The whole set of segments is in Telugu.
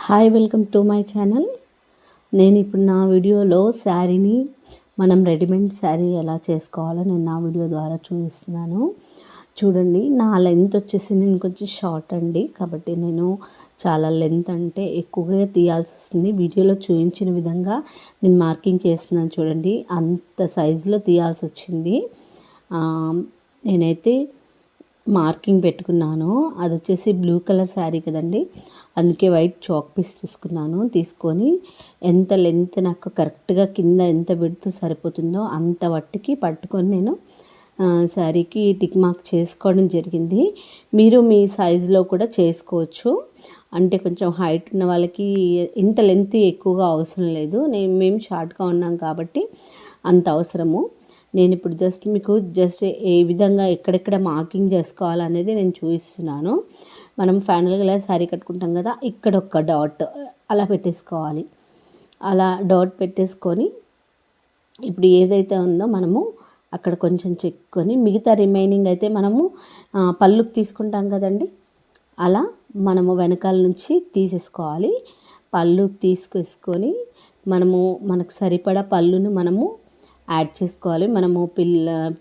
Hi, welcome to my channel. నేను ఇప్పుడు నా వీడియోలో శారీని మనం రెడీమేడ్ శారీ ఎలా చేసుకోవాలో నేను నా వీడియో ద్వారా చూపిస్తున్నాను. చూడండి, నా లెంత్ వచ్చేసి నేను కొంచెం షార్ట్ అండి, కాబట్టి నేను చాలా లెంత్ అంటే ఎక్కువగా తీయాల్సి వస్తుంది. వీడియోలో చూపించిన విధంగా నేను మార్కింగ్ చేస్తున్నాను చూడండి, అంత సైజులో తీయాల్సి వచ్చింది. నేనైతే మార్కింగ్ పెట్టుకున్నాను. అది వచ్చేసి బ్లూ కలర్ శారీ కదండి, అందుకే వైట్ చాక్ పీస్ తీసుకొని ఎంత లెంత్ నాకు కరెక్ట్గా కింద ఎంత విడ్త్ సరిపోతుందో అంత వట్టికి పట్టుకొని నేను శారీకి టిక్ మార్క్ చేసుకోవడం జరిగింది. మీరు మీ సైజులో కూడా చేసుకోవచ్చు. అంటే కొంచెం హైట్ ఉన్న వాళ్ళకి ఇంత లెంత్ ఎక్కువగా అవసరం లేదు. మేము షార్ట్గా ఉన్నాం కాబట్టి అంత అవసరము. నేను ఇప్పుడు మీకు ఏ విధంగా ఎక్కడెక్కడ మార్కింగ్ చేసుకోవాలనేది నేను చూపిస్తున్నాను. మనం ఫైనల్గా ఇలా శారీ కట్టుకుంటాం కదా, ఇక్కడ ఒక డాట్ అలా పెట్టేసుకోవాలి. అలా డాట్ పెట్టేసుకొని ఇప్పుడు ఏదైతే ఉందో మనము అక్కడ కొంచెం చెక్కుని మిగతా రిమైనింగ్ అయితే మనము పళ్ళుకి తీసుకుంటాం కదండి, అలా మనము వెనకాల నుంచి తీసేసుకోవాలి. పళ్ళుకి తీసుకొని మనకు సరిపడా పళ్ళును మనము యాడ్ చేసుకోవాలి. మనము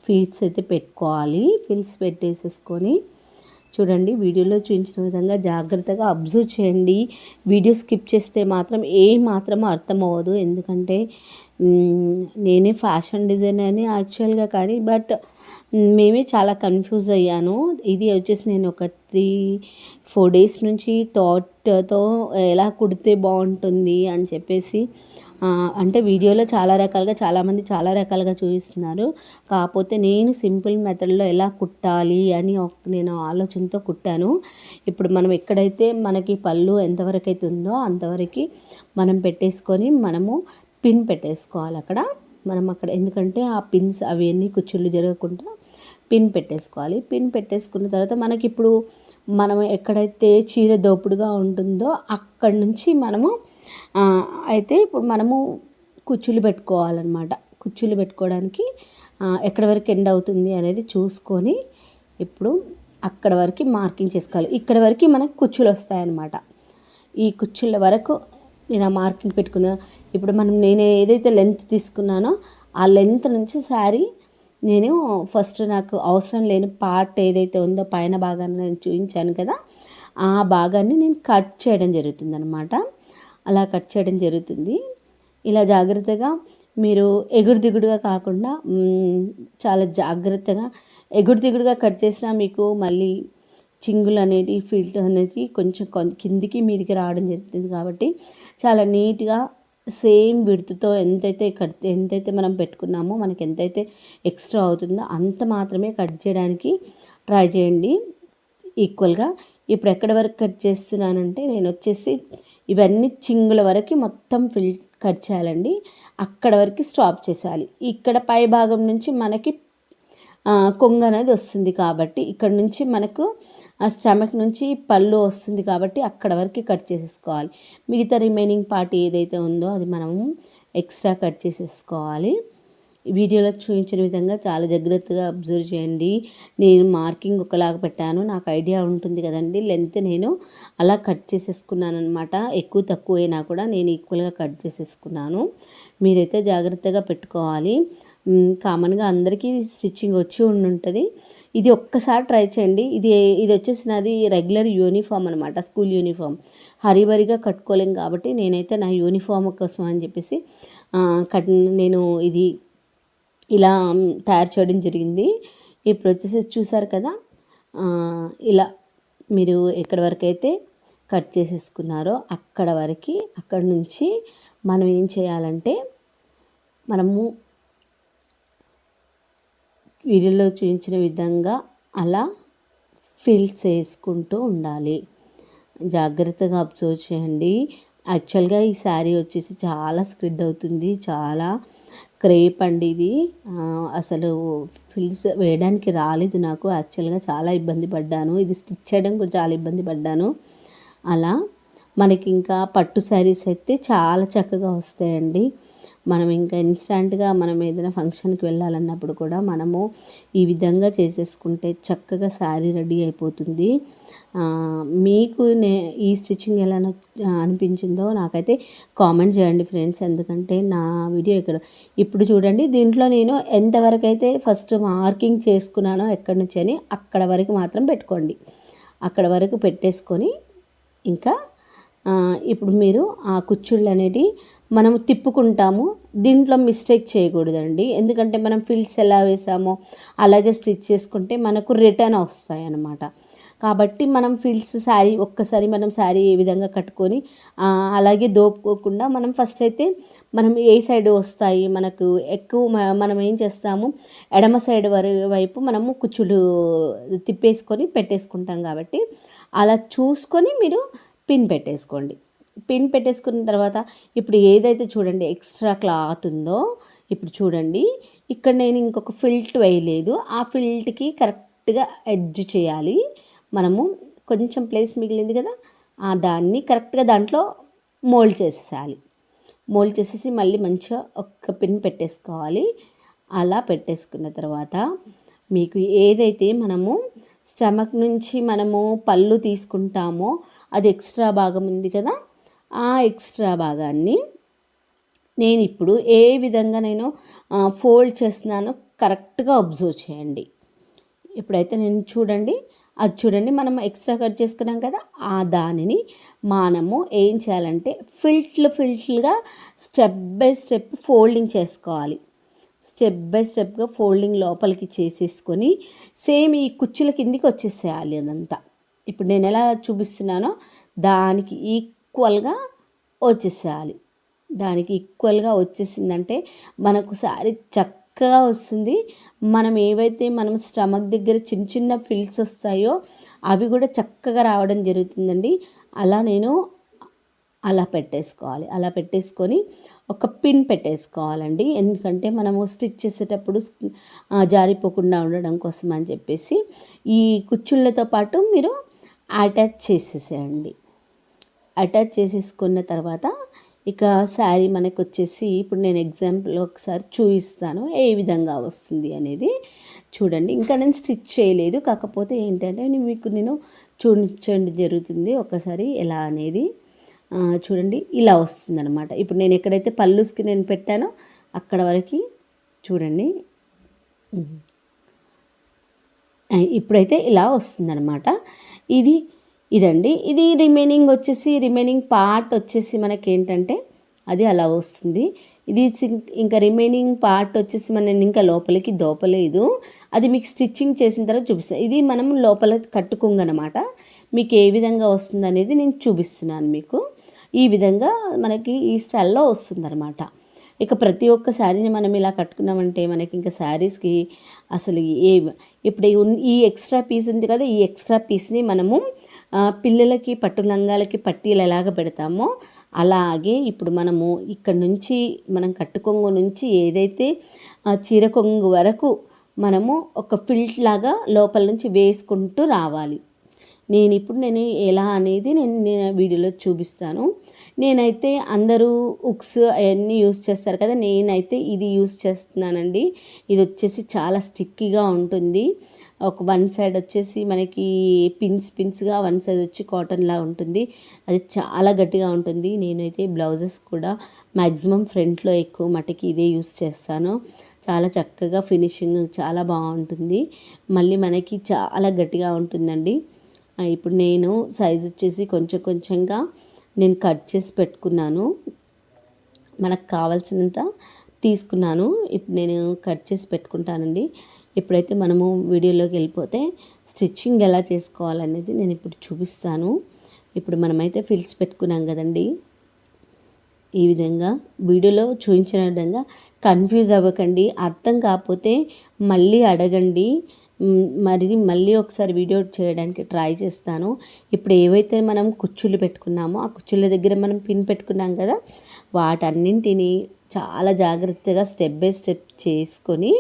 ఫీడ్స్ అయితే పెట్టుకోవాలి. ఫిల్స్ పెట్టేసేసుకొని చూడండి, వీడియోలో చూపించిన విధంగా జాగ్రత్తగా అబ్జర్వ్ చేయండి. వీడియో స్కిప్ చేస్తే మాత్రం మాత్రం అర్థం అవ్వదు. ఎందుకంటే నేనే ఫ్యాషన్ డిజైనర్ అని యాక్చువల్గా, కానీ బట్ మేమే చాలా కన్ఫ్యూజ్ అయ్యాను. ఇది వచ్చేసి నేను ఒక 3-4 డేస్ నుంచి థాట్తో ఎలా కుడితే బాగుంటుంది అని చెప్పేసి, అంటే వీడియోలో చాలామంది చాలా రకాలుగా చూపిస్తున్నారు. కాకపోతే నేను సింపుల్ మెథడ్లో ఎలా కుట్టాలి అని నేను ఆలోచనతో కుట్టాను. ఇప్పుడు మనం ఎక్కడైతే మనకి పళ్ళు ఎంతవరకు అయితే ఉందో అంతవరకు మనం పెట్టేసుకొని మనము పిన్ పెట్టేసుకోవాలి అక్కడ. ఎందుకంటే ఆ పిన్స్ అవన్నీ కుచ్చుళ్ళు జరగకుండా పిన్ పెట్టేసుకోవాలి. పిన్ పెట్టేసుకున్న తర్వాత మనకి ఇప్పుడు మనం ఎక్కడైతే చీర దోపుడుగా ఉంటుందో అక్కడి నుంచి అయితే ఇప్పుడు మనము కుచ్చులు పెట్టుకోవాలన్నమాట. కుచ్చులు పెట్టుకోవడానికి ఎక్కడి వరకు ఎండ్ అవుతుంది అనేది చూసుకొని ఇప్పుడు అక్కడ వరకు మార్కింగ్ చేసుకోవాలి. ఇక్కడ వరకు మనకు కుచ్చులు వస్తాయన్నమాట. ఈ కుచ్చుల వరకు నేను ఆ మార్కింగ్ పెట్టుకున్నా. ఇప్పుడు నేను ఏదైతే లెంత్ తీసుకున్నానో ఆ లెంత్ నుంచి శారీ నేను ఫస్ట్ నాకు అవసరం లేని పార్ట్ ఏదైతే ఉందో పైన భాగాన్ని నేను చూపించాను కదా, ఆ భాగాన్ని నేను కట్ చేయడం జరుగుతుంది అన్నమాట. అలా కట్ చేయడం జరుగుతుంది. ఇలా జాగ్రత్తగా మీరు ఎగుడు దిగుడుగా కాకుండా చాలా జాగ్రత్తగా ఎగుడు దిగుడుగా కట్ చేసినా మీకు మళ్ళీ చింగులు అనేది ఫిల్ట్ అనేది కొంచెం కిందికి మీదికి రావడం జరుగుతుంది. కాబట్టి చాలా నీట్గా సేమ్ విడ్త్తో ఎంతైతే మనం పెట్టుకున్నామో మనకి ఎంతైతే ఎక్స్ట్రా అవుతుందో అంత మాత్రమే కట్ చేయడానికి ట్రై చేయండి ఈక్వల్గా. ఇప్పుడు ఎక్కడి వరకు కట్ చేస్తున్నానంటే నేను వచ్చేసి ఇవన్నీ చింగుల వరకు మొత్తం కట్ చేయాలండి. అక్కడ వరకు స్టాప్ చేసేయాలి. ఇక్కడ పై భాగం నుంచి మనకి కొంగు అనేది వస్తుంది కాబట్టి ఇక్కడ నుంచి మనకు ఆ స్టమక్ నుంచి పళ్ళు వస్తుంది కాబట్టి అక్కడ వరకు కట్ చేసేసుకోవాలి. మిగతా రిమైనింగ్ పార్ట్ ఏదైతే ఉందో అది మనము ఎక్స్ట్రా కట్ చేసేసుకోవాలి. వీడియోలో చూపించిన విధంగా చాలా జాగ్రత్తగా అబ్జర్వ్ చేయండి. నేను మార్కింగ్ ఒకలాగా పెట్టాను, నాకు ఐడియా ఉంటుంది కదండి. లెంత్ నేను అలా కట్ చేసేసుకున్నాను అనమాట. ఎక్కువ తక్కువ అయినా కూడా నేను ఈక్వల్గా కట్ చేసేసుకున్నాను. మీరైతే జాగ్రత్తగా పెట్టుకోవాలి. కామన్గా అందరికీ స్టిచ్చింగ్ వచ్చి ఉంటుంది. ఇది ఒక్కసారి ట్రై చేయండి. ఇది వచ్చేసి నాది రెగ్యులర్ యూనిఫామ్ అనమాట, స్కూల్ యూనిఫామ్. హరిబరిగా కట్టుకోలేం కాబట్టి నేనైతే నా యూనిఫామ్ కోసం అని చెప్పేసి నేను ఇది ఇలా తయారు చేయడం జరిగింది. ఇప్పుడు వచ్చేసి చూసారు కదా, ఇలా మీరు ఎక్కడి వరకు అయితే కట్ చేసేసుకున్నారో అక్కడి నుంచి మనం ఏం చేయాలంటే మనము వీడియోలో చూపించిన విధంగా అలా ఫిల్స్ వేసుకుంటూ ఉండాలి. జాగ్రత్తగా అబ్జర్వ్ చేయండి. యాక్చువల్గా ఈ శారీ వచ్చేసి చాలా స్ప్రెడ్ అవుతుంది, చాలా క్రేప్ అండి ఇది. అసలు ఫిల్స్ వేయడానికి రాలేదు నాకు. యాక్చువల్గా చాలా ఇబ్బంది పడ్డాను. ఇది స్టిచ్ చేయడం కూడా చాలా ఇబ్బంది పడ్డాను. అలా మనకి ఇంకా పట్టు శారీస్ అయితే చాలా చక్కగా వస్తాయండి. మనం ఇంకా ఇన్స్టాంట్గా మనం ఏదైనా ఫంక్షన్కి వెళ్ళాలన్నప్పుడు కూడా మనము ఈ విధంగా చేసేసుకుంటే చక్కగా శారీ రెడీ అయిపోతుంది. మీకు ఈ స్టిచ్చింగ్ ఎలా అనిపించిందో నాకైతే కామెంట్ చేయండి ఫ్రెండ్స్. ఎందుకంటే నా వీడియో ఇప్పుడు చూడండి, దీంట్లో నేను ఎంతవరకు అయితే ఫస్ట్ మార్కింగ్ చేసుకున్నానో ఎక్కడి నుంచి అని అక్కడ వరకు మాత్రం పెట్టుకోండి. అక్కడ వరకు పెట్టేసుకొని ఇంకా ఇప్పుడు మీరు ఆ కుచ్చుళ్ళు అనేటివి మనము తిప్పుకుంటాము. దీంట్లో మిస్టేక్ చేయకూడదండి. ఎందుకంటే మనం ఫిల్స్ ఎలా వేసామో అలాగే స్టిచ్ చేసుకుంటే మనకు రిటర్న్ వస్తాయి అన్నమాట. కాబట్టి మనం ఫిల్స్ ఒక్కసారి మనం శారీ ఏ విధంగా కట్టుకొని అలాగే దోపుకోకుండా మనం ఫస్ట్ అయితే మనం ఏ సైడ్ వస్తాయి మనకు ఎక్కువ మనం ఏం చేస్తాము, ఎడమ సైడ్ వైపు మనము కుచ్చులు తిప్పేసుకొని పెట్టేసుకుంటాం. కాబట్టి అలా చూసుకొని మీరు పిన్ పెట్టేసుకోండి. పిన్ పెట్టేసుకున్న తర్వాత ఇప్పుడు ఏదైతే చూడండి ఎక్స్ట్రా క్లాత్ ఉందో, ఇప్పుడు చూడండి ఇక్కడ నేను ఇంకొక ఫిల్ట్ వేయలేదు. ఆ ఫిల్ట్కి కరెక్ట్గా ఎడ్జ్ చేయాలి. మనము కొంచెం ప్లేస్ మిగిలింది కదా, దాన్ని కరెక్ట్గా దాంట్లో మోల్డ్ చేసేసాలి. మోల్డ్ చేసేసి మళ్ళీ మంచిగా ఒక్క పిన్ పెట్టేసుకోవాలి. అలా పెట్టేసుకున్న తర్వాత మీకు ఏదైతే మనము స్టమక్ నుంచి మనము పళ్ళు తీసుకుంటామో అది ఎక్స్ట్రా భాగం ఉంది కదా, ఆ ఎక్స్ట్రా భాగాన్ని నేను ఇప్పుడు ఏ విధంగా నేను ఫోల్డ్ చేస్తున్నానో కరెక్ట్గా అబ్జర్వ్ చేయండి. ఇప్పుడైతే నేను చూడండి మనం ఎక్స్ట్రా కట్ చేసుకున్నాం కదా, ఆ దానిని మనము ఏం చేయాలంటే ఫిల్ట్లుగా స్టెప్ బై స్టెప్ ఫోల్డింగ్ చేసుకోవాలి. స్టెప్ బై స్టెప్గా ఫోల్డింగ్ లోపలికి చేసేసుకొని సేమ్ ఈ కుచ్చుల కిందికి వచ్చేసేయాలి అదంతా. ఇప్పుడు నేను ఎలా చూపిస్తున్నానో దానికి ఈక్వల్గా వచ్చేసేయాలి. దానికి ఈక్వల్గా వచ్చేసిందంటే మనకు శారీ చక్కగా వస్తుంది. మనం ఏవైతే మనం స్టమక్ దగ్గర చిన్న చిన్న ఫిల్స్ వస్తాయో అవి కూడా చక్కగా రావడం జరుగుతుందండి. అలా పెట్టేసుకోవాలి. అలా పెట్టేసుకొని ఒక పిన్ పెట్టేసుకోవాలండి. ఎందుకంటే మనము స్టిచ్ చేసేటప్పుడు జారిపోకుండా ఉండడం కోసం అని చెప్పేసి ఈ కుచ్చుళ్ళతో పాటు మీరు అటాచ్ చేసేసేయండి. అటాచ్ చేసేసుకున్న తర్వాత ఇక శారీ మనకు వచ్చేసి ఇప్పుడు నేను ఎగ్జాంపుల్ ఒకసారి చూపిస్తాను ఏ విధంగా వస్తుంది అనేది. చూడండి, ఇంకా నేను స్టిచ్ చేయలేదు, కాకపోతే ఏంటంటే నేను చూపించండి జరుగుతుంది ఒకసారి ఎలా అనేది. చూడండి ఇలా వస్తుందన్నమాట. ఇప్పుడు నేను ఎక్కడైతే పళ్ళుస్కి నేను పెట్టానో అక్కడ వరకు చూడండి. ఇప్పుడైతే ఇలా వస్తుందన్నమాట. ఇదండి. ఇది రిమైనింగ్ పార్ట్ వచ్చేసి మనకేంటంటే అది అలా వస్తుంది. ఇంకా రిమైనింగ్ పార్ట్ వచ్చేసి మనం ఇంకా లోపలికి దోపలేదు. అది మీకు స్టిచ్చింగ్ చేసిన తర్వాత చూపిస్తాను. ఇది మనం లోపల కట్టుకోంగనమాట. మీకు ఏ విధంగా వస్తుంది అనేది నేను చూపిస్తున్నాను మీకు. ఈ విధంగా మనకి ఈ స్టైల్లో వస్తుందన్నమాట. ఇక ప్రతి ఒక్క శారీని మనం ఇలా కట్టుకున్నామంటే మనకి ఇంకా శారీస్కి అసలు ఇప్పుడు ఈ ఎక్స్ట్రా పీస్ ఉంది కదా, ఈ ఎక్స్ట్రా పీస్ని మనము పిల్లలకి పట్టు లంగాలకి పట్టీలు ఎలాగ పెడతామో అలాగే ఇప్పుడు మనము ఇక్కడ నుంచి మనం కట్టుకొంగు నుంచి ఏదైతే చీర కొంగు వరకు మనము ఒక ఫిల్ట్ లాగా లోపల నుంచి వేసుకుంటూ రావాలి. నేను ఎలా అనేది నేను వీడియోలో చూపిస్తాను. నేనైతే అందరూ ఉక్స్ అవన్నీ యూస్ చేస్తారు కదా, నేనైతే ఇది యూస్ చేస్తున్నానండి. ఇది వచ్చేసి చాలా స్టిక్కీగా ఉంటుంది. వన్ సైడ్ వచ్చేసి మనకి పిన్స్గా, వన్ సైడ్ వచ్చి కాటన్లా ఉంటుంది. అది చాలా గట్టిగా ఉంటుంది. నేనైతే బ్లౌజెస్ కూడా మ్యాక్సిమం ఫ్రంట్లో ఎక్కువ మటుకి ఇదే యూస్ చేస్తాను. చాలా చక్కగా ఫినిషింగ్ చాలా బాగుంటుంది. మళ్ళీ మనకి చాలా గట్టిగా ఉంటుందండి. ఇప్పుడు నేను సైజ్ వచ్చేసి కొంచెంగా నేను కట్ చేసి పెట్టుకున్నాను. మనకు కావాల్సినంత తీసుకున్నాను. ఇప్పుడు నేను కట్ చేసి పెట్టుకుంటానండి. ఇప్పుడైతే మనము వీడియోలోకి వెళ్ళిపోతే స్టిచ్చింగ్ ఎలా చేసుకోవాలనేది నేను ఇప్పుడు చూపిస్తాను. ఇప్పుడు మనమైతే ఫిల్స్ పెట్టుకున్నాం కదండి, ఈ విధంగా వీడియోలో చూపించిన విధంగా కన్ఫ్యూజ్ అవ్వకండి. అర్థం కాకపోతే మళ్ళీ అడగండి. మళ్ళీ ఒకసారి వీడియో చేయడానికి ట్రై చేస్తాను. ఇప్పుడు ఏవైతే మనం కుచ్చుళ్ళు పెట్టుకున్నామో ఆ కుచ్చుళ్ళ దగ్గర మనం పిన్ పెట్టుకున్నాం కదా, వాటన్నింటినీ చాలా జాగ్రత్తగా స్టెప్ బై స్టెప్ చేసుకొని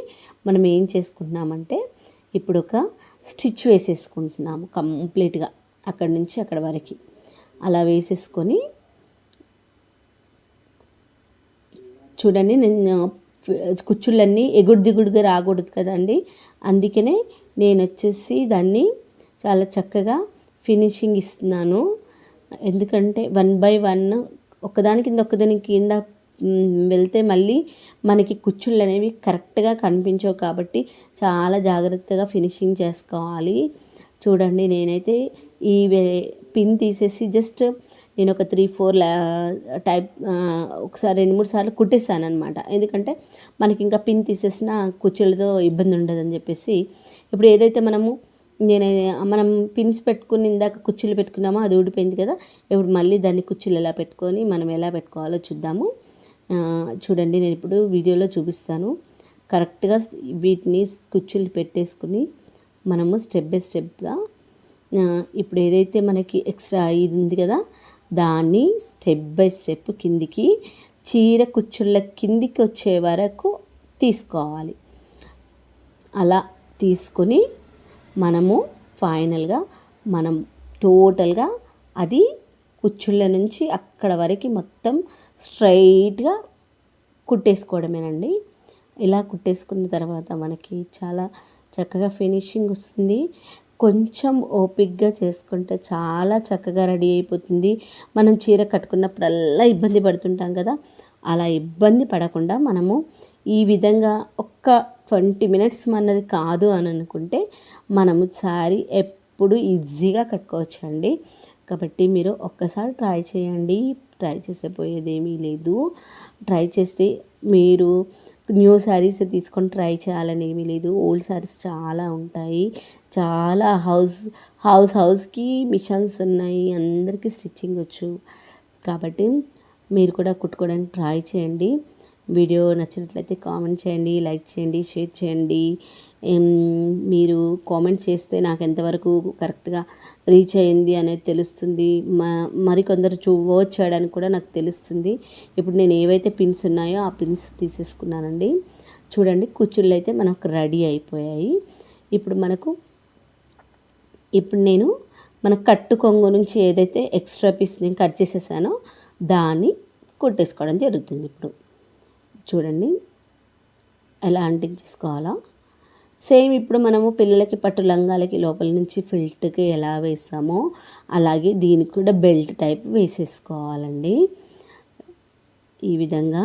మనం ఏం చేసుకుంటున్నామంటే ఇప్పుడు ఒక స్టిచ్ వేసేసుకుంటున్నాము కంప్లీట్గా అక్కడి నుంచి అక్కడ వరకు. అలా వేసేసుకొని చూడండి నేను కుచ్చుళ్ళన్నీ ఎగుడు దిగుడుగా రాకూడదు కదండి, అందుకనే నేను వచ్చేసి దాన్ని చాలా చక్కగా ఫినిషింగ్ ఇస్తున్నాను. ఎందుకంటే 1 బై 1 ఒకదాని కింద ఒకదాని కింద వెళ్తే మళ్ళీ మనకి కుచ్చుళ్ళు అనేవి కరెక్ట్గా కనిపించవు, కాబట్టి చాలా జాగ్రత్తగా ఫినిషింగ్ చేసుకోవాలి. చూడండి నేనైతే ఈ పిన్ తీసేసి జస్ట్ నేను ఒక 3-4 టైప్ ఒకసారి 2-3 సార్లు కుట్టేసాను అనమాట. ఎందుకంటే మనకి ఇంకా పిన్ తీసేసిన కుచ్చులతో ఇబ్బంది ఉండదని చెప్పేసి. ఇప్పుడు ఏదైతే మనం పిన్స్ పెట్టుకుని ఇందాక కుచ్చులు పెట్టుకున్నామో అది ఊడిపోయింది కదా, ఇప్పుడు మళ్ళీ దాన్ని కుచ్చులు ఎలా పెట్టుకొని మనం ఎలా పెట్టుకోవాలో చూద్దాము. చూడండి నేను ఇప్పుడు వీడియోలో చూపిస్తాను. కరెక్ట్గా వీటిని కుచ్చులు పెట్టేసుకుని మనము స్టెప్ బై స్టెప్గా ఇప్పుడు ఏదైతే మనకి ఎక్స్ట్రా ఇది ఉంది కదా, దాన్ని స్టెప్ బై స్టెప్ కిందికి చీర కుచ్చుళ్ళ కిందికి వచ్చే వరకు తీసుకోవాలి. అలా తీసుకొని మనము ఫైనల్గా మనం టోటల్గా అది కుచ్చుళ్ళ నుంచి అక్కడ వరకు మొత్తం స్ట్రైట్గా కుట్టేసుకోవడమేనండి. ఇలా కుట్టేసుకున్న తర్వాత మనకి చాలా చక్కగా ఫినిషింగ్ వస్తుంది. కొంచెం ఓపిక్గా చేసుకుంటే చాలా చక్కగా రెడీ అయిపోతుంది. మనం చీర కట్టుకున్నప్పుడల్లా ఇబ్బంది పడుతుంటాం కదా, అలా ఇబ్బంది పడకుండా మనము ఈ విధంగా ఒక్క 20 మినిట్స్ అన్నది కాదు అని అనుకుంటే మనము శారీ ఎప్పుడు ఈజీగా కట్టుకోవచ్చండి. కాబట్టి మీరు ఒక్కసారి ట్రై చేయండి. ట్రై చేస్తే పోయేదేమీ లేదు. ట్రై చేస్తే మీరు న్యూ శారీస్ తీసుకొని ట్రై చేయాలని ఏమీ లేదు. ఓల్డ్ శారీస్ చాలా ఉంటాయి. చాలా హౌస్కి మిషన్స్ ఉన్నాయి, అందరికీ స్టిచ్చింగ్ వచ్చు. కాబట్టి మీరు కూడా కుట్టుకోవడానికి ట్రై చేయండి. వీడియో నచ్చినట్లయితే కామెంట్ చేయండి, లైక్ చేయండి, షేర్ చేయండి. మీరు కామెంట్ చేస్తే నాకు ఎంతవరకు కరెక్ట్గా రీచ్ అయింది అనేది తెలుస్తుంది. మరికొందరు వాచ్ చేయడానికి కూడా నాకు తెలుస్తుంది. ఇప్పుడు నేను ఏవైతే పిన్స్ ఉన్నాయో ఆ పిన్స్ తీసేసుకున్నానండి. చూడండి కుచ్చుళ్ళు అయితే మనకు రెడీ అయిపోయాయి. ఇప్పుడు నేను మన కట్టు కొంగు నుంచి ఏదైతే ఎక్స్ట్రా పీస్ నేను కట్ చేసేసానో దాన్ని కుట్టేసుకోవడం జరుగుతుంది. ఇప్పుడు చూడండి ఎలా అంటించేసుకోవాలో. సేమ్ ఇప్పుడు మనము పిల్లలకి పట్టు లంగాలకి లోపల నుంచి ఫిల్ట్కి ఎలా వేస్తామో అలాగే దీనికి కూడా బెల్ట్ టైప్ వేసేసుకోవాలండి. ఈ విధంగా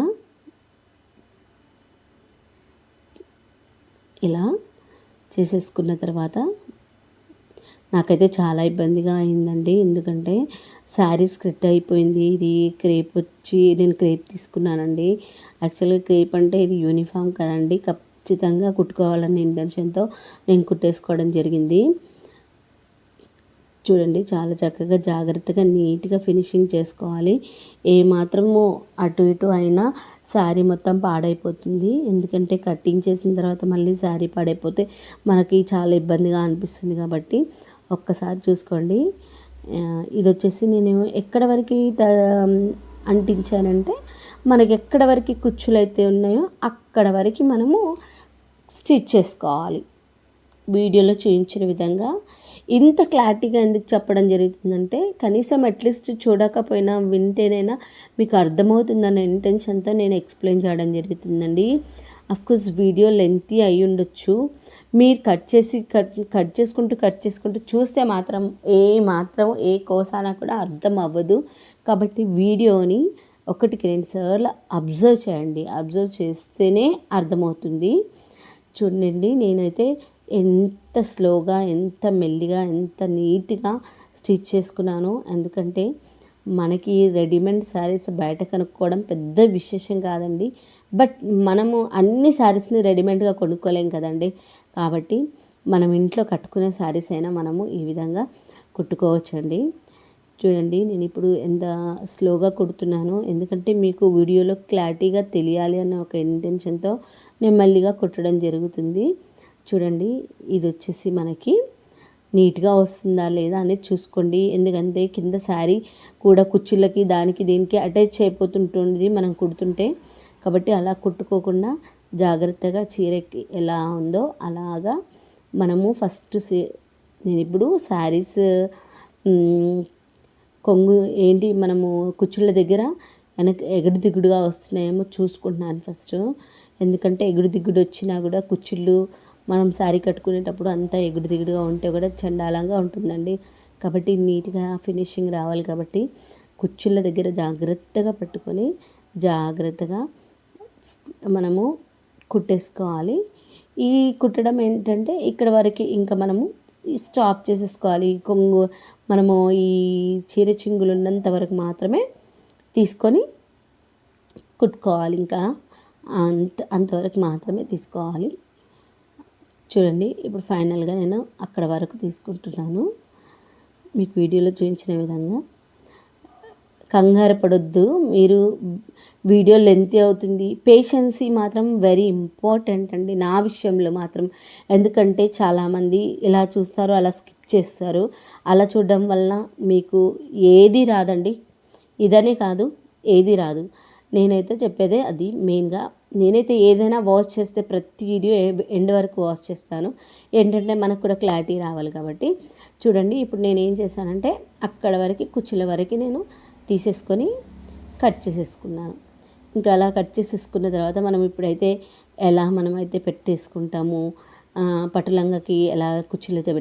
ఇలా చేసేసుకున్న తర్వాత నాకైతే చాలా ఇబ్బందిగా అయిందండి. ఎందుకంటే శారీ స్క్రిట్ అయిపోయింది. ఇది క్రేప్ వచ్చి నేను క్రేప్ తీసుకున్నానండి. యాక్చువల్గా క్రేప్ అంటే ఇది యూనిఫామ్ కదండి, ఖచ్చితంగా కుట్టుకోవాలనే ఇంటెన్షన్తో నేను కుట్టేసుకోవడం జరిగింది. చూడండి చాలా చక్కగా జాగ్రత్తగా నీట్గా ఫినిషింగ్ చేసుకోవాలి. ఏ మాత్రము అటు ఇటు అయినా శారీ మొత్తం పాడైపోతుంది. ఎందుకంటే కటింగ్ చేసిన తర్వాత మళ్ళీ శారీ పాడైపోతే మనకి చాలా ఇబ్బందిగా అనిపిస్తుంది. కాబట్టి ఒక్కసారి చూసుకోండి. ఇది వచ్చేసి నేను ఎక్కడ వరకు అంటించానంటే మనకి ఎక్కడ వరకు కుచ్చులు అయితే ఉన్నాయో అక్కడ వరకు మనము స్టిచ్ చేసుకోవాలి. వీడియోలో చూపించిన విధంగా ఇంత క్లారిటీగా ఎందుకు చెప్పడం జరుగుతుందంటే కనీసం అట్లీస్ట్ చూడకపోయినా వింటేనైనా మీకు అర్థమవుతుందన్న ఇంటెన్షన్తో నేను ఎక్స్ప్లెయిన్ చేయడం జరుగుతుందండి. అఫ్కోర్స్ వీడియో లెంతీ అయి ఉండొచ్చు. మీరు కట్ చేసుకుంటూ చూస్తే మాత్రం ఏ కోసానా కూడా అర్థం అవ్వదు. కాబట్టి వీడియోని 1-2 సార్లు అబ్జర్వ్ చేయండి. అబ్జర్వ్ చేస్తేనే అర్థమవుతుంది. చూడండి నేనైతే ఎంత స్లోగా, ఎంత మెల్లిగా, ఎంత నీట్గా స్టిచ్ చేసుకున్నాను. ఎందుకంటే మనకి రెడీమేడ్ శారీస్ బయట కనుక్కోవడం పెద్ద విశేషం కాదండి. బట్ మనము అన్ని శారీస్ని రెడీమేడ్గా కొనుక్కోలేం కదండి. కాబట్టి మనం ఇంట్లో కట్టుకునే శారీస్ అయినా మనము ఈ విధంగా కుట్టుకోవచ్చండి. చూడండి నేను ఇప్పుడు ఎంత స్లోగా కుడుతున్నాను, ఎందుకంటే మీకు వీడియోలో క్లారిటీగా తెలియాలి అన్న ఒక ఇంటెన్షన్తో నేను మెల్లిగా కుట్టడం జరుగుతుంది. చూడండి ఇది వచ్చేసి మనకి నీట్గా వస్తుందా లేదా అనేది చూసుకోండి. ఎందుకంటే కింద శారీ కూడా కుచ్చుళ్ళకి దానికి దీనికి అటాచ్ అయిపోతుంటుంది మనం కుడుతుంటే. కాబట్టి అలా కుట్టుకోకుండా జాగ్రత్తగా చీరకి ఎలా ఉందో అలాగా మనము నేను ఇప్పుడు శారీస్ కొంగు మనము కుచ్చుళ్ళ దగ్గర వెనక ఎగుడు దిగుడుగా వస్తున్నాయేమో చూసుకుంటున్నాను ఫస్ట్. ఎందుకంటే ఎగుడు దిగుడు వచ్చినా కూడా కుచ్చిళ్ళు మనం శారీ కట్టుకునేటప్పుడు అంతా ఎగుడు దిగుడుగా ఉంటే కూడా చండాలంగా ఉంటుందండి. కాబట్టి నీట్గా ఫినిషింగ్ రావాలి కాబట్టి కుచ్చిళ్ళ దగ్గర జాగ్రత్తగా పట్టుకొని జాగ్రత్తగా మనము కుట్టేసుకోవాలి. ఈ కుట్టడం ఏంటంటే ఇక్కడ వరకు ఇంకా మనము స్టాప్ చేసేసుకోవాలి. కొంగు మనము ఈ చీర చింగులు ఉన్నంత వరకు మాత్రమే తీసుకొని కుట్టుకోవాలి. ఇంకా అంతవరకు మాత్రమే తీసుకోవాలి. చూడండి ఇప్పుడు ఫైనల్గా నేను అక్కడ వరకు తీసుకుంటున్నాను. మీకు వీడియోలో చూపించిన విధంగా కంగారు పడొద్దు. మీరు వీడియో లెంతీ అవుతుంది. పేషెన్సీ మాత్రం వెరీ ఇంపార్టెంట్ అండి నా విషయంలో మాత్రం. ఎందుకంటే చాలామంది ఇలా చూస్తారు, అలా స్కిప్ చేస్తారు. అలా చూడడం వల్ల మీకు ఏది రాదండి. ఇదనే కాదు, ఏది రాదు. నేనైతే చెప్పేదే అది మెయిన్గా. నేనైతే ఏదైనా వాచ్ చేస్తే ప్రతి వీడియో ఎండ్ వరకు వాచ్ చేస్తాను. ఏంటంటే మనకు కూడా క్లారిటీ రావాలి కాబట్టి. చూడండి ఇప్పుడు నేను ఏం చేశానంటే అక్కడ వరకు కుచ్చుల వరకు నేను తీసేసుకొని కట్ చేసేసుకున్నాను. ఇంకా అలా కట్ చేసేసుకున్న తర్వాత మనం ఇప్పుడైతే ఎలా మనమైతే పెట్టేసుకుంటాము పట్టులంగకి ఎలా కుచ్చులైతే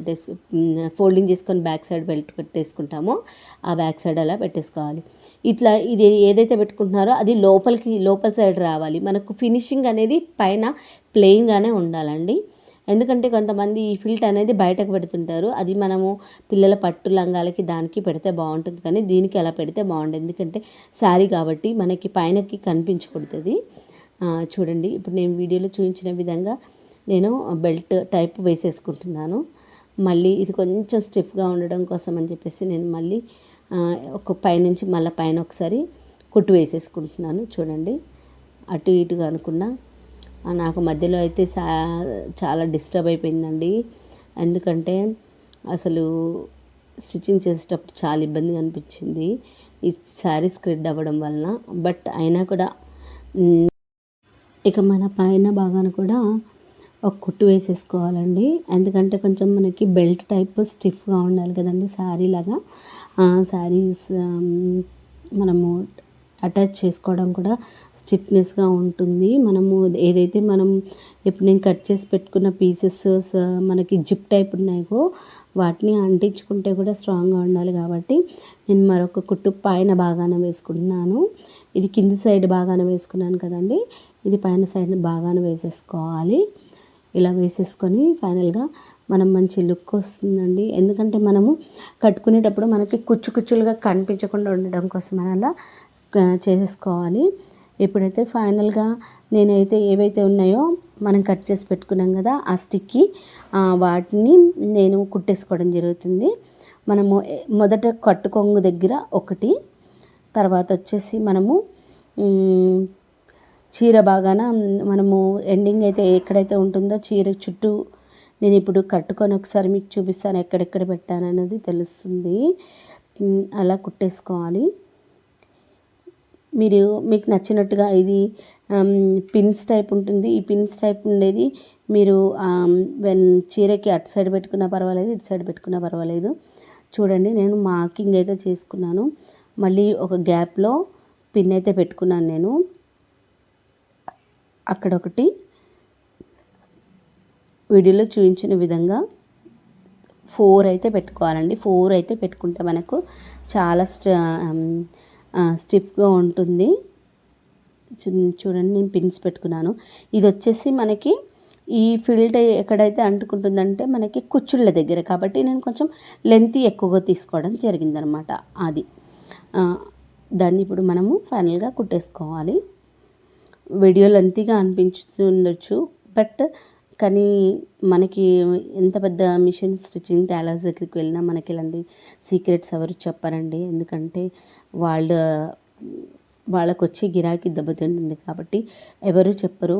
ఫోల్డింగ్ చేసుకొని బ్యాక్ సైడ్ బెల్ట్ పెట్టేసుకుంటామో ఆ బ్యాక్ సైడ్ అలా పెట్టేసుకోవాలి. ఇట్లా ఇది ఏదైతే పెట్టుకుంటున్నారో అది లోపల సైడ్ రావాలి. మనకు ఫినిషింగ్ అనేది పైన ప్లెయిన్గానే ఉండాలండి. ఎందుకంటే కొంతమంది ఈ ఫిల్ట్ అనేది బయటకు పెడుతుంటారు. అది మనము పిల్లల పట్టు లంగాలకి దానికి పెడితే బాగుంటుంది, కానీ దీనికి అలా పెడితే బాగుంటుంది. ఎందుకంటే శారీ కాబట్టి మనకి పైనకి కనిపించకూడదు. చూడండి ఇప్పుడు నేను వీడియోలో చూపించిన విధంగా నేను బెల్ట్ టైప్ వేసేసుకుంటున్నాను. మళ్ళీ ఇది కొంచెం స్టిఫ్గా ఉండడం కోసం అని చెప్పేసి నేను మళ్ళీ ఒక పైనుంచి మళ్ళీ పైన ఒకసారి కుట్టు వేసేసుకుంటున్నాను. చూడండి అటు ఇటుగా అనుకున్నా నాకు మధ్యలో అయితే చాలా డిస్టర్బ్ అయిపోయిందండి. ఎందుకంటే అసలు స్టిచ్చింగ్ చేసేటప్పుడు చాలా ఇబ్బందిగా అనిపించింది ఈ శారీ స్క్రెడ్ అవ్వడం వలన. బట్ అయినా కూడా ఇక మన పైన భాగాన కూడా ఒక కుట్టు వేసేసుకోవాలండి. ఎందుకంటే కొంచెం మనకి బెల్ట్ టైప్ స్టిఫ్గా ఉండాలి కదండి శారీ లాగా. శారీస్ మనము అటాచ్ చేసుకోవడం కూడా స్టిఫ్నెస్గా ఉంటుంది. మనము ఏదైతే మనం ఇప్పుడు నేను కట్ చేసి పెట్టుకున్న పీసెస్ మనకి జిప్ టైప్ ఉన్నాయో వాటిని అంటించుకుంటే కూడా స్ట్రాంగ్గా ఉండాలి కాబట్టి నేను మరొక కుట్టు పైన భాగాన వేసుకుంటున్నాను. ఇది కింది సైడ్ భాగాన వేసుకున్నాను కదండి, ఇది పైన సైడ్ భాగాన వేసేసుకోవాలి. ఇలా వేసేసుకొని ఫైనల్గా మనం మంచి లుక్ వస్తుందండి. ఎందుకంటే మనము కట్టుకునేటప్పుడు మనకి కుచ్చులుగా కనిపించకుండా ఉండడం కోసం అలా చేసేసుకోవాలి. ఇప్పుడైతే ఫైనల్గా నేనైతే ఏవైతే ఉన్నాయో మనం కట్ చేసి పెట్టుకున్నాం కదా ఆ స్టిక్కి వాటిని నేను కుట్టేసుకోవడం జరుగుతుంది. మనము మొదట కట్టుకొంగు దగ్గర ఒకటి, తర్వాత వచ్చేసి మనము చీర బాగాన మనము ఎండింగ్ అయితే ఎక్కడైతే ఉంటుందో చీర చుట్టూ నేను ఇప్పుడు కట్టుకొని ఒకసారి మీకు చూపిస్తాను ఎక్కడెక్కడ పెట్టాను అనేది తెలుస్తుంది. అలా కుట్టేసుకోవాలి. మీకు నచ్చినట్టుగా ఇది పిన్స్ టైప్ ఉంటుంది. ఈ పిన్స్ టైప్ ఉండేది మీరు చీరకి అటు సైడ్ పెట్టుకున్నా పర్వాలేదు, ఇటు సైడ్ పెట్టుకున్నా పర్వాలేదు. చూడండి నేను మార్కింగ్ అయితే చేసుకున్నాను. మళ్ళీ ఒక గ్యాప్లో పిన్ అయితే పెట్టుకున్నాను నేను. అక్కడ ఒకటి వీడియోలో చూపించిన విధంగా 4 అయితే పెట్టుకోవాలండి. 4 అయితే పెట్టుకుంటే మనకు చాలా స్టిఫ్గా ఉంటుంది. చూడండి నేను పిన్స్ పెట్టుకున్నాను. ఇది వచ్చేసి మనకి ఈ ఫిల్ట్ ఎక్కడైతే అంటుకుంటుందంటే మనకి కుచ్చుళ్ళ దగ్గర, కాబట్టి నేను కొంచెం లెంత్ ఎక్కువగా తీసుకోవడం జరిగిందనమాట. అది దాన్ని ఇప్పుడు మనము ఫైనల్గా కుట్టేసుకోవాలి. వీడియో లెంతీగా అనిపించుతుండొచ్చు, బట్ కానీ మనకి ఎంత పెద్ద మిషన్ స్టిచ్చింగ్ టైలర్స్ దగ్గరికి వెళ్ళినా మనకి ఇలాంటి సీక్రెట్స్ ఎవరు చెప్పారండి. ఎందుకంటే వాళ్ళకు వచ్చే గిరాకీ దెబ్బతింటుంది కాబట్టి ఎవరు చెప్పరు.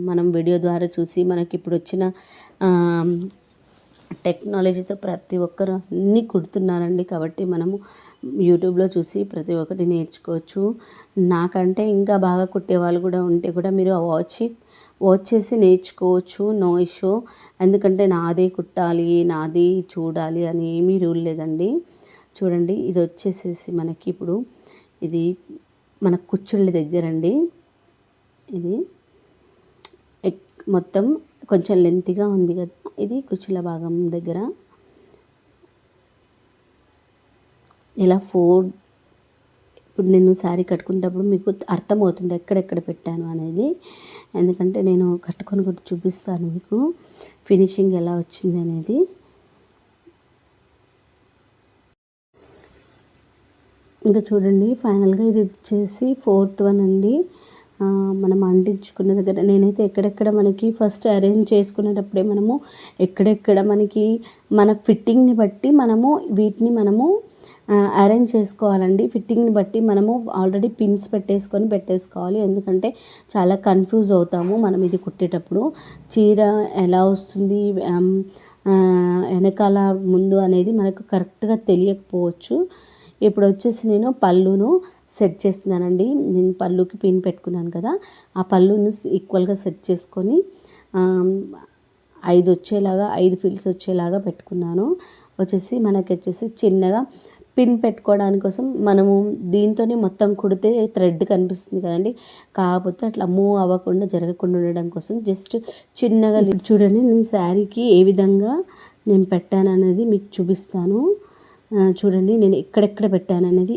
మనం వీడియో ద్వారా చూసి మనకి ఇప్పుడు వచ్చిన టెక్నాలజీతో ప్రతి ఒక్కరు అన్నీ కుడుతున్నారండి. కాబట్టి మనము యూట్యూబ్లో చూసి ప్రతి ఒక్కటి నేర్చుకోవచ్చు. నాకంటే ఇంకా బాగా కుట్టే వాళ్ళు కూడా ఉంటే కూడా మీరు వాచ్ చేసి నేర్చుకోవచ్చు, నో ఇష్యూ. ఎందుకంటే నాదే కుట్టాలి, నాది చూడాలి అని ఏమీ రూల్ లేదండి. చూడండి ఇది వచ్చేసేసి మనకి ఇప్పుడు ఇది మన కుచ్చుళ్ళ దగ్గరండి. ఇది మొత్తం కొంచెం లెంతీగా ఉంది కదా, ఇది కుచ్చుల భాగం దగ్గర ఇలా ఇప్పుడు నేను శారీ కట్టుకునేటప్పుడు మీకు అర్థమవుతుంది ఎక్కడెక్కడ పెట్టాను అనేది. ఎందుకంటే నేను కట్టుకొని కూడా చూపిస్తాను మీకు ఫినిషింగ్ ఎలా వచ్చింది అనేది. ఇంకా చూడండి, ఫైనల్గా ఇది వచ్చేసి 4th వన్ అండి. మనం అంటించుకున్న దగ్గర నేనైతే ఎక్కడెక్కడ మనకి ఫస్ట్ అరేంజ్ చేసుకునేటప్పుడే మనము ఎక్కడెక్కడ మనకి మన ఫిట్టింగ్ని బట్టి మనము వీటిని మనము అరేంజ్ చేసుకోవాలండి. ఫిట్టింగ్ని బట్టి మనము ఆల్రెడీ పిన్స్ పెట్టేసుకోవాలి. ఎందుకంటే చాలా కన్ఫ్యూజ్ అవుతాము మనం ఇది కుట్టేటప్పుడు. చీర ఎలా వస్తుంది వెనకాల ముందు అనేది మనకు కరెక్ట్గా తెలియకపోవచ్చు. ఇప్పుడు వచ్చేసి నేను పళ్ళును సెట్ చేస్తున్నానండి. నేను పళ్ళుకి పిన్ పెట్టుకున్నాను కదా, ఆ పళ్ళును ఈక్వల్గా సెట్ చేసుకొని 5 ఫిల్స్ వచ్చేలాగా పెట్టుకున్నాను. మనకి వచ్చేసి చిన్నగా పిన్ పెట్టుకోవడానికి కోసం మనము దీంతోనే మొత్తం కుడితే థ్రెడ్ కనిపిస్తుంది కదండి, కాకపోతే అట్లా మూవ్ అవ్వకుండా జరగకుండా ఉండడం కోసం జస్ట్ చిన్నగా చూడండి. నేను శారీకి ఏ విధంగా నేను పెట్టాను అనేది మీకు చూపిస్తాను. చూడండి, నేను ఎక్కడెక్కడ పెట్టాను అనేది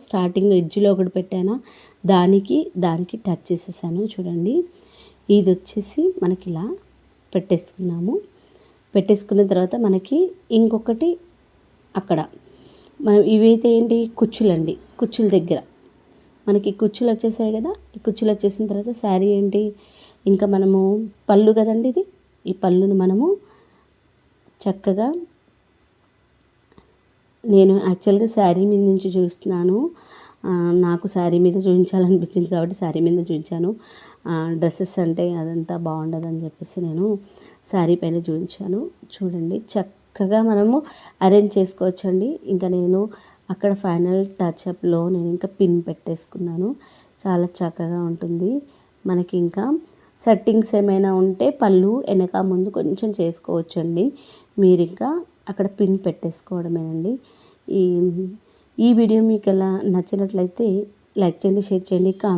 స్టార్టింగ్ ఎడ్జ్లో ఒకటి పెట్టాను, దానికి టచ్ చేసేసాను. చూడండి, ఇది వచ్చేసి మనకి ఇలా పెట్టేసుకున్న తర్వాత మనకి ఇంకొకటి అక్కడ మనం ఇవైతే ఏంటి కుచ్చులండి, కుచ్చుల దగ్గర మనకి కుచ్చులు వచ్చేసాయి కదా. ఈ కుచ్చులు వచ్చేసిన తర్వాత శారీ ఏంటి ఇంకా మనము పళ్ళు కదండి ఇది, ఈ పళ్ళును మనము చక్కగా నేను యాక్చువల్గా శారీ మీద నుంచి చూస్తున్నాను. నాకు శారీ మీద చూపించాలనిపించింది కాబట్టి శారీ మీద చూపించాను. డ్రెస్సెస్ అంటే అదంతా బాగుండదని చెప్పేసి నేను శారీ పైన చూపించాను. చూడండి, చక్కగా మనము అరేంజ్ చేసుకోవచ్చండి. ఇంకా నేను అక్కడ ఫైనల్ టచ్అప్లో నేను ఇంకా పిన్ పెట్టేసుకున్నాను. చాలా చక్కగా ఉంటుంది మనకి. ఇంకా సెట్టింగ్స్ ఏమైనా ఉంటే పళ్ళు వెనక ముందు కొంచెం చేసుకోవచ్చండి. మీరు ఇంకా అక్కడ పిన్ పెట్టేసుకోవడమేనండి. ఈ వీడియో మీకు ఎలా నచ్చినట్లయితే లైక్ చేయండి, షేర్ చేయండి, కామెంట్